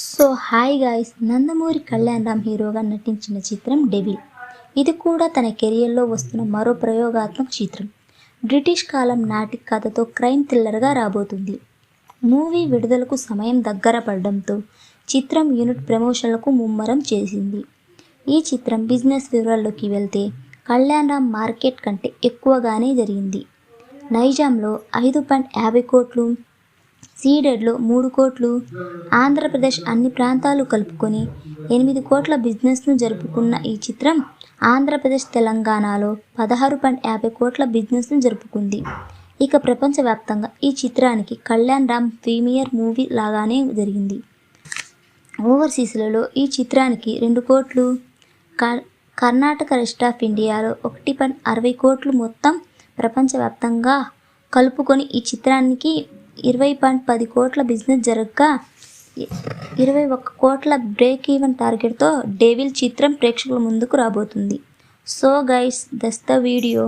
So hi guys, Nandamuri Kalyan Ram హీరోగా నటించిన చిత్రం డెవిల్. ఇది కూడా తన కెరియర్లో వస్తున్న మరో ప్రయోగాత్మక చిత్రం. బ్రిటిష్ కాలం నాటి కథతో క్రైమ్ థ్రిల్లర్గా రాబోతుంది. మూవీ విడుదలకు సమయం దగ్గర పడడంతో చిత్రం యూనిట్ ప్రమోషన్లకు ముమ్మరం చేసింది. ఈ చిత్రం బిజినెస్ వివరాల్లోకి వెళ్తే కళ్యాణ్ రామ్ మార్కెట్ కంటే ఎక్కువగానే జరిగింది. నైజాంలో 5.50 కోట్లు, సీడెడ్లో 3 కోట్లు, ఆంధ్రప్రదేశ్ అన్ని ప్రాంతాలు కలుపుకొని 8 కోట్ల బిజినెస్ను జరుపుకున్న ఈ చిత్రం ఆంధ్రప్రదేశ్, తెలంగాణలో 16.50 కోట్ల బిజినెస్ను జరుపుకుంది. ఇక ప్రపంచవ్యాప్తంగా ఈ చిత్రానికి కళ్యాణ్ రామ్ ప్రీమియర్ మూవీ లాగానే జరిగింది. ఓవర్సీస్లలో ఈ చిత్రానికి 2 కోట్లు, కర్ణాటక, రెస్ట్ ఆఫ్ ఇండియాలో 1.60 కోట్లు, మొత్తం ప్రపంచవ్యాప్తంగా కలుపుకొని ఈ చిత్రానికి 20.10 కోట్ల బిజినెస్ జరగగా 21 కోట్ల బ్రేక్ ఈవెన్ టార్గెట్తో డెవిల్ చిత్రం ప్రేక్షకుల ముందుకు రాబోతుంది. So guys, that's the video.